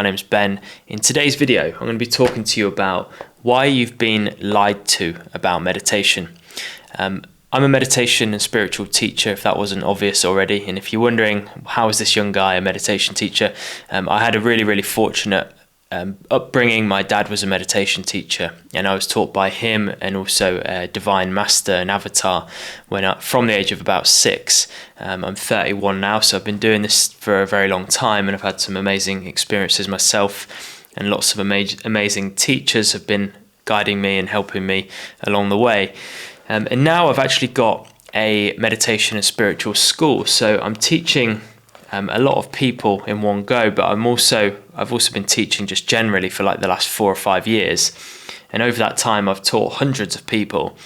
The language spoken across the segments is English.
My name's Ben. In today's video, I'm going to be talking to you about why you've been lied to about meditation. I'm a meditation and spiritual teacher, if that wasn't obvious already. And if you're wondering, how is this young guy a meditation teacher? I had a really fortunate upbringing. My dad was a meditation teacher, and I was taught by him and also a divine master and avatar from the age of about 6. I'm 31 now, so I've been doing this for a very long time, and I've had some amazing experiences myself, and lots of amazing teachers have been guiding me and helping me along the way. And now I've actually got a meditation and spiritual school, so I'm teaching a lot of people in one go, but I've also been teaching just generally for like the last 4 or 5 years, and over that time I've taught hundreds of people.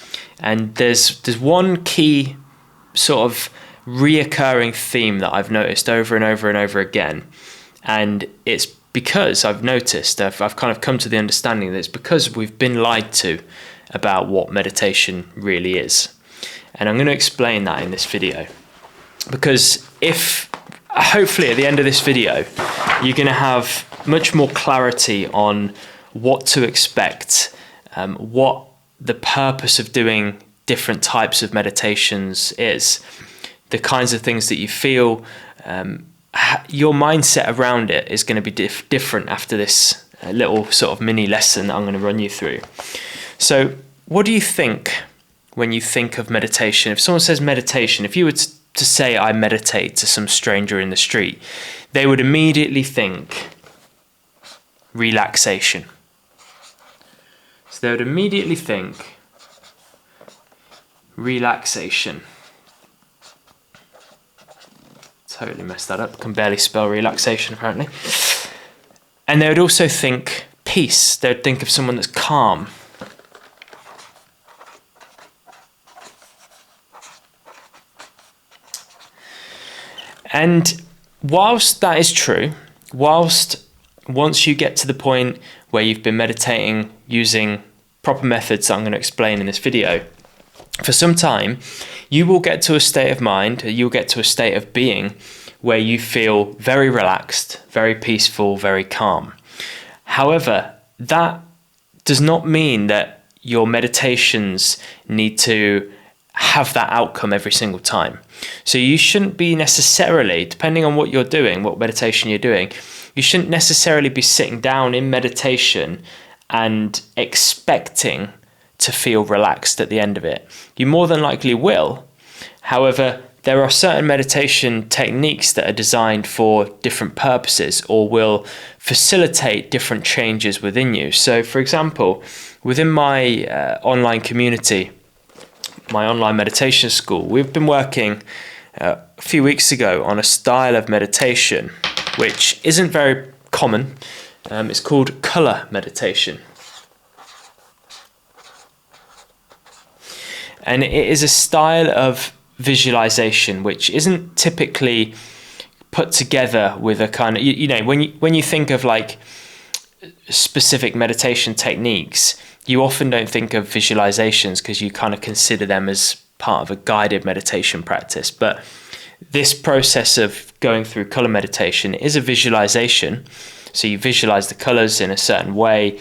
And there's one key sort of reoccurring theme that I've noticed over and over again, and it's because I've noticed I've kind of come to the understanding that it's because we've been lied to about what meditation really is. And I'm going to explain that in this video, because hopefully at the end of this video, you're going to have much more clarity on what to expect, what the purpose of doing different types of meditations is, the kinds of things that you feel, your mindset around it is going to be different after this little sort of mini lesson that I'm going to run you through. So what do you think when you think of meditation? If someone says meditation, if you were to say I meditate to some stranger in the street, they would immediately think relaxation. So they would immediately think relaxation. Totally messed that up. Can barely spell relaxation apparently. And they would also think peace. They would think of someone that's calm. And whilst that is true, once you get to the point where you've been meditating using proper methods that I'm going to explain in this video, for some time, you will get to a state of mind, you'll get to a state of being where you feel very relaxed, very peaceful, very calm. However, that does not mean that your meditations need to have that outcome every single time. So you shouldn't be necessarily, depending on what you're doing, what meditation you're doing, you shouldn't necessarily be sitting down in meditation and expecting to feel relaxed at the end of it. You more than likely will. However, there are certain meditation techniques that are designed for different purposes or will facilitate different changes within you. So for example, within my online community, my online meditation school, we've been working a few weeks ago on a style of meditation which isn't very common. It's called color meditation. And it is a style of visualization which isn't typically put together with a kind of, you know, when you think of like specific meditation techniques, you often don't think of visualizations because you kind of consider them as part of a guided meditation practice. But this process of going through color meditation is a visualization. So you visualize the colors in a certain way,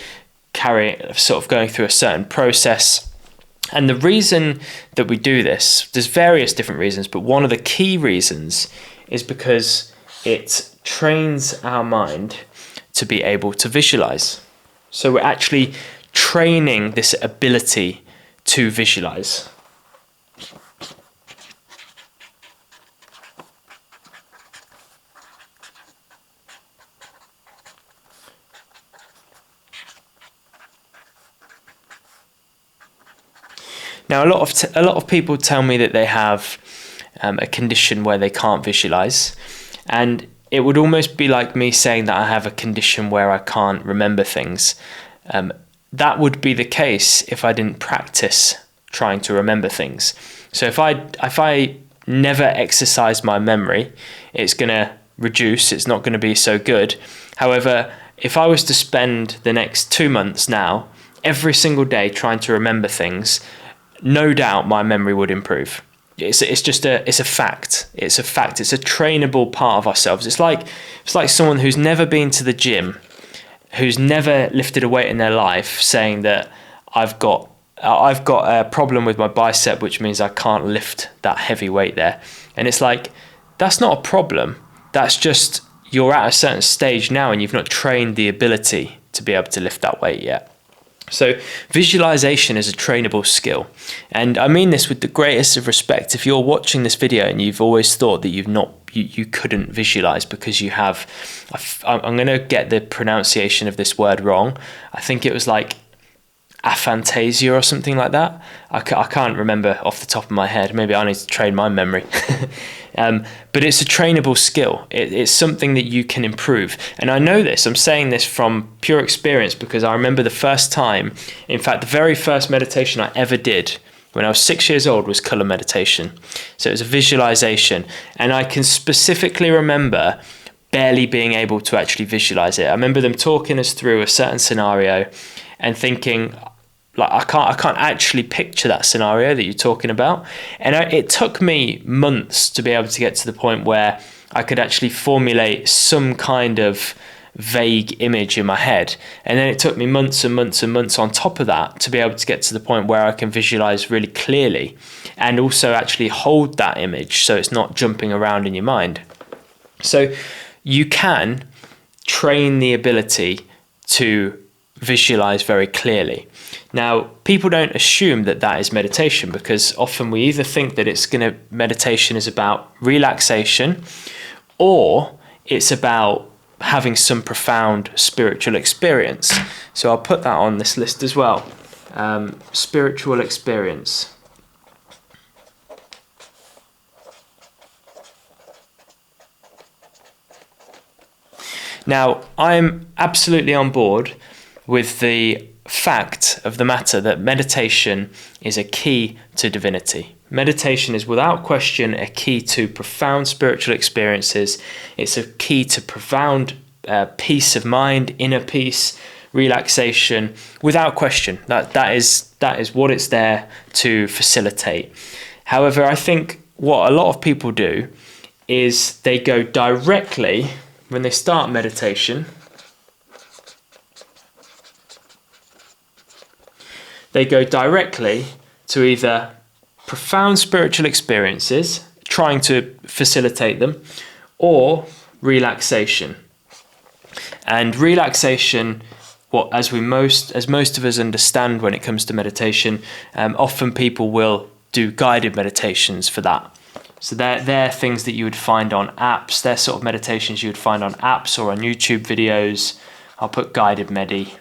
sort of going through a certain process. And the reason that we do this, there's various different reasons, but one of the key reasons is because it trains our mind to be able to visualize. So we're actually training this ability to visualize. Now, a lot of people tell me that they have a condition where they can't visualize, and it would almost be like me saying that I have a condition where I can't remember things. That would be the case if I didn't practice trying to remember things. So if I never exercise my memory, it's going to reduce. It's not going to be so good. However, if I was to spend the next 2 months now, every single day trying to remember things, no doubt my memory would improve. it's a fact. It's a fact. It's a trainable part of ourselves. It's like someone who's never been to the gym, who's never lifted a weight in their life, saying that I've got a problem with my bicep, which means I can't lift that heavy weight there. And it's like, that's not a problem. That's just, you're at a certain stage now and you've not trained the ability to be able to lift that weight yet. So visualization is a trainable skill. And I mean this with the greatest of respect. If you're watching this video and you've always thought that you couldn't visualize because you have, I'm going to get the pronunciation of this word wrong. I think it was like aphantasia or something like that. I can't remember off the top of my head. Maybe I need to train my memory. But it's a trainable skill. It's something that you can improve. And I know this. I'm saying this from pure experience because I remember the first time, in fact, the very first meditation I ever did when I was 6 years old was color meditation. So it was a visualization. And I can specifically remember barely being able to actually visualize it. I remember them talking us through a certain scenario and thinking, like, I can't actually picture that scenario that you're talking about. And it took me months to be able to get to the point where I could actually formulate some kind of vague image in my head. And then it took me months and months and months on top of that to be able to get to the point where I can visualize really clearly and also actually hold that image so it's not jumping around in your mind. So you can train the ability to visualize very clearly. Now, people don't assume that that is meditation because often we either think that meditation is about relaxation or it's about having some profound spiritual experience. So I'll put that on this list as well. Spiritual experience. Now, I'm absolutely on board with the fact of the matter that meditation is a key to divinity. Meditation is without question a key to profound spiritual experiences. It's a key to profound peace of mind, inner peace, relaxation, without question. That is what it's there to facilitate. However, I think what a lot of people do is they go directly, when they start meditation, they go directly to either profound spiritual experiences, trying to facilitate them, or relaxation. And relaxation, as most of us understand when it comes to meditation, often people will do guided meditations for that. So they're things that you would find on apps. They're sort of meditations you would find on apps or on YouTube videos. I'll put guided medi.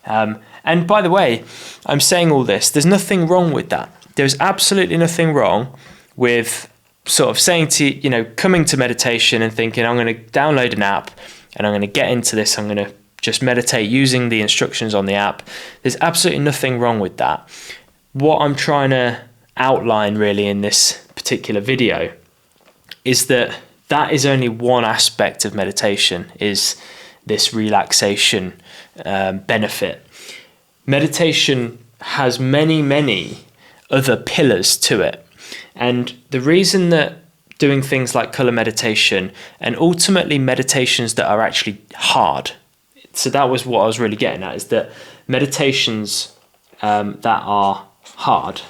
And by the way, I'm saying all this, there's nothing wrong with that. There's absolutely nothing wrong with sort of saying to, coming to meditation and thinking, I'm going to download an app and I'm going to get into this. I'm going to just meditate using the instructions on the app. There's absolutely nothing wrong with that. What I'm trying to outline really in this particular video is that is only one aspect of meditation, is this relaxation benefit. Meditation has many, many other pillars to it. And the reason that doing things like color meditation and ultimately meditations that are actually hard, so that was what I was really getting at, is that meditations that are hard,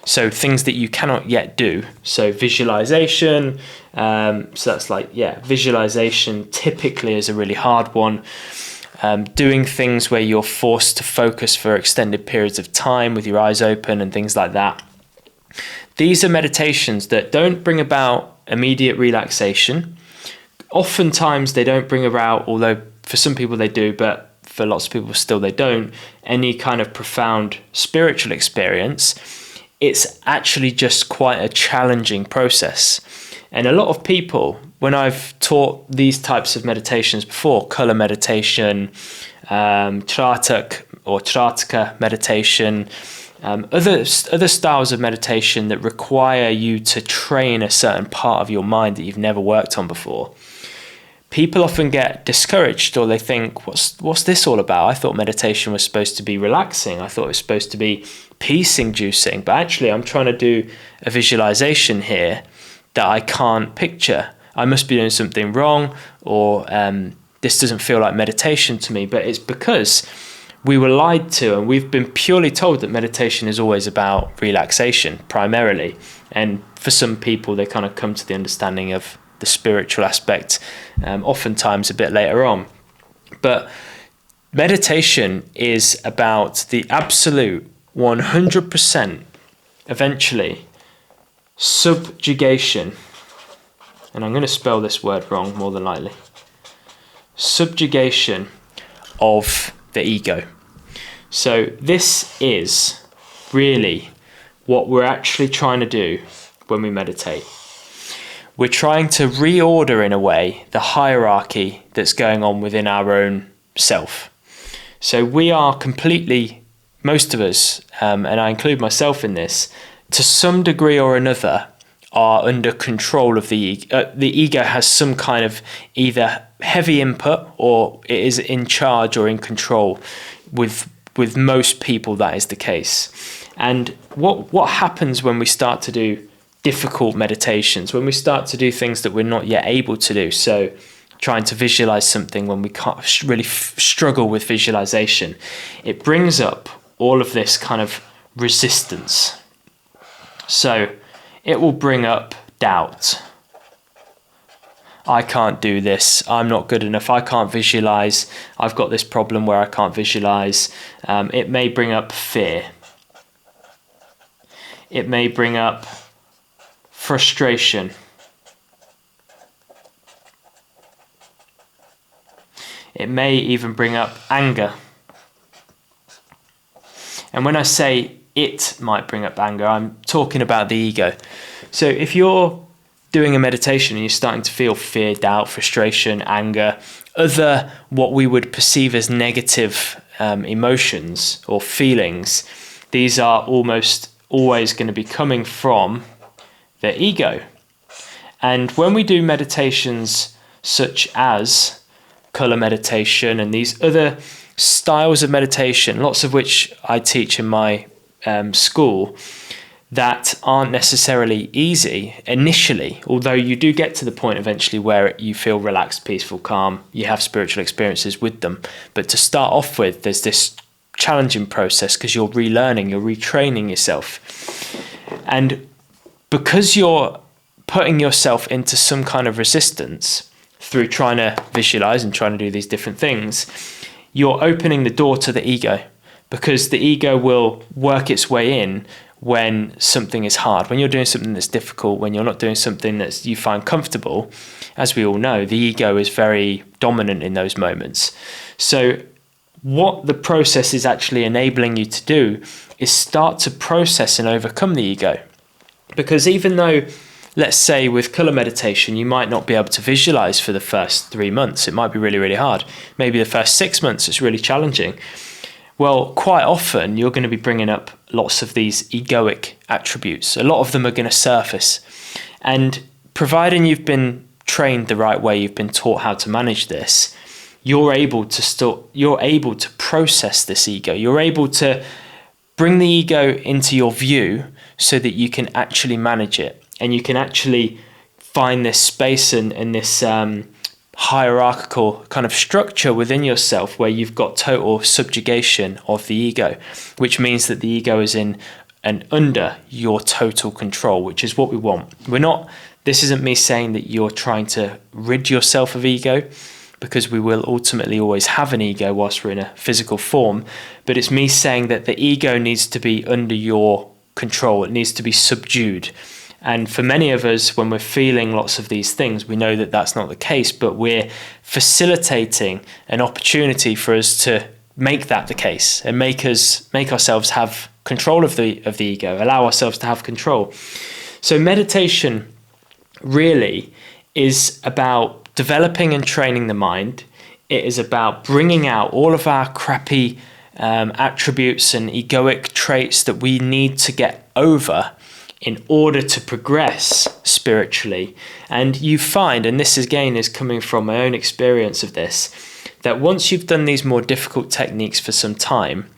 so things that you cannot yet do, so visualization, so that's like, visualization typically is a really hard one. Doing things where you're forced to focus for extended periods of time with your eyes open and things like that. These are meditations that don't bring about immediate relaxation. Oftentimes they don't bring about, although for some people they do, but for lots of people still they don't, any kind of profound spiritual experience. It's actually just quite a challenging process. And a lot of people, when I've taught these types of meditations before, color meditation, Tratak or Tratka meditation, other styles of meditation that require you to train a certain part of your mind that you've never worked on before, people often get discouraged, or they think, what's this all about? I thought meditation was supposed to be relaxing. I thought it was supposed to be peace inducing, but actually I'm trying to do a visualization here that I can't picture. I must be doing something wrong, or this doesn't feel like meditation to me. But it's because we were lied to, and we've been purely told that meditation is always about relaxation primarily. And for some people, they kind of come to the understanding of the spiritual aspect oftentimes a bit later on. But meditation is about the absolute 100% eventually subjugation, and I'm going to spell this word wrong more than likely, subjugation of the ego. So this is really what we're actually trying to do when we meditate. We're trying to reorder, in a way, the hierarchy that's going on within our own self. So we are completely, most of us, and I include myself in this, to some degree or another, are under control of the ego. The ego has some kind of either heavy input, or it is in charge or in control. With most people, that is the case. And what happens when we start to do difficult meditations, when we start to do things that we're not yet able to do? So trying to visualize something when we can't really struggle with visualization, it brings up all of this kind of resistance. So it will bring up doubt. I can't do this. I'm not good enough. I can't visualize. I've got this problem where I can't visualize. It may bring up fear. It may bring up frustration. It may even bring up anger. And when I say it might bring up anger, I'm talking about the ego. So if you're doing a meditation and you're starting to feel fear, doubt, frustration, anger, other what we would perceive as negative emotions or feelings, these are almost always going to be coming from the ego. And when we do meditations such as color meditation and these other styles of meditation, lots of which I teach in my school, that aren't necessarily easy initially, although you do get to the point eventually where you feel relaxed, peaceful, calm, you have spiritual experiences with them. But to start off with, there's this challenging process because you're relearning, you're retraining yourself. And because you're putting yourself into some kind of resistance through trying to visualize and trying to do these different things, you're opening the door to the ego, because the ego will work its way in when something is hard, when you're doing something that's difficult, when you're not doing something that you find comfortable. As we all know, the ego is very dominant in those moments. So what the process is actually enabling you to do is start to process and overcome the ego. Because even though, let's say with color meditation, you might not be able to visualize for the first 3 months, it might be really, really hard. Maybe the first 6 months, it's really challenging. Well, quite often you're going to be bringing up lots of these egoic attributes. A lot of them are going to surface. And providing you've been trained the right way, you've been taught how to manage this, you're able to process this ego. You're able to bring the ego into your view so that you can actually manage it. And you can actually find this space and this hierarchical kind of structure within yourself where you've got total subjugation of the ego, which means that the ego is in and under your total control, which is what we want. This isn't me saying that you're trying to rid yourself of ego, because we will ultimately always have an ego whilst we're in a physical form, but it's me saying that the ego needs to be under your control. It needs to be subdued. And for many of us, when we're feeling lots of these things, we know that that's not the case, but we're facilitating an opportunity for us to make that the case and make ourselves have control of the ego, allow ourselves to have control. So meditation really is about developing and training the mind. It is about bringing out all of our crappy attributes and egoic traits that we need to get over in order to progress spiritually. And you find, and this again is coming from my own experience of this, that once you've done these more difficult techniques for some time,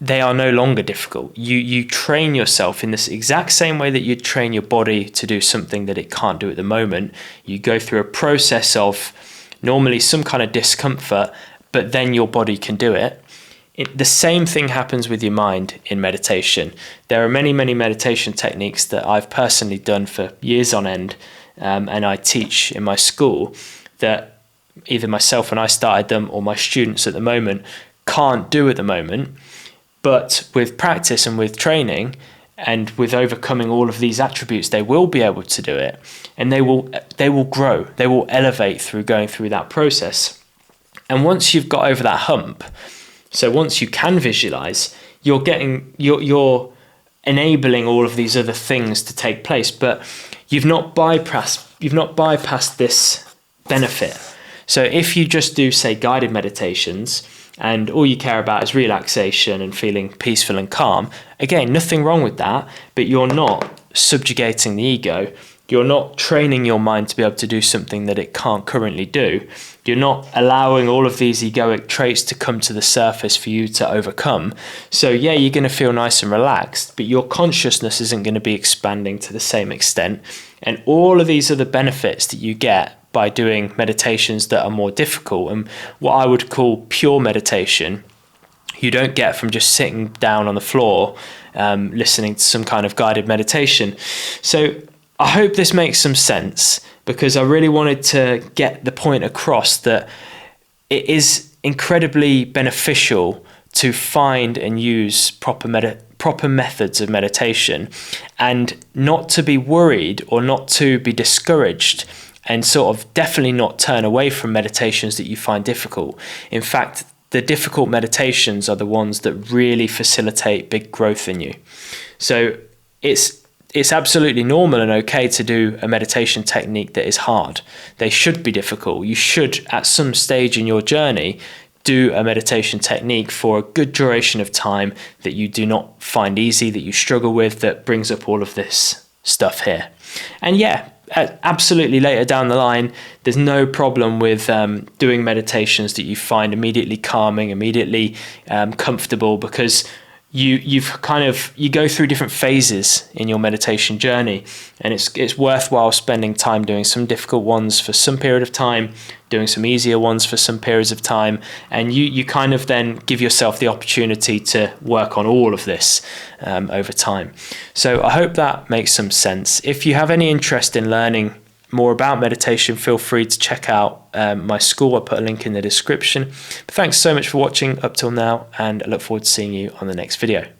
they are no longer difficult. You train yourself in this exact same way that you train your body to do something that it can't do at the moment. You go through a process of normally some kind of discomfort, but then your body can do it. The same thing happens with your mind in meditation. There are many, many meditation techniques that I've personally done for years on end, and I teach in my school, that either myself when I started them or my students at the moment can't do at the moment. But with practice and with training and with overcoming all of these attributes, they will be able to do it, and they will grow, they will elevate through going through that process. And once you've got over that hump, so once you can visualize, you're enabling all of these other things to take place, but you've not bypassed this benefit. So if you just do, say, guided meditations, and all you care about is relaxation and feeling peaceful and calm, again, nothing wrong with that, but you're not subjugating the ego. You're not training your mind to be able to do something that it can't currently do. You're not allowing all of these egoic traits to come to the surface for you to overcome. So yeah, you're going to feel nice and relaxed, but your consciousness isn't going to be expanding to the same extent. And all of these other benefits that you get by doing meditations that are more difficult, and what I would call pure meditation, you don't get from just sitting down on the floor listening to some kind of guided meditation. So I hope this makes some sense, because I really wanted to get the point across that it is incredibly beneficial to find and use proper methods of meditation, and not to be worried or not to be discouraged, and sort of definitely not turn away from meditations that you find difficult. In fact, the difficult meditations are the ones that really facilitate big growth in you. So it's absolutely normal and okay to do a meditation technique that is hard. They should be difficult. You should, at some stage in your journey, do a meditation technique for a good duration of time that you do not find easy, that you struggle with, that brings up all of this stuff here. And yeah, absolutely later down the line, there's no problem with doing meditations that you find immediately calming, immediately comfortable, because you go through different phases in your meditation journey, and it's worthwhile spending time doing some difficult ones for some period of time, doing some easier ones for some periods of time, and you kind of then give yourself the opportunity to work on all of this over time. So I hope that makes some sense. If you have any interest in learning more about meditation, feel free to check out my school. I'll put a link in the description. But thanks so much for watching up till now, and I look forward to seeing you on the next video.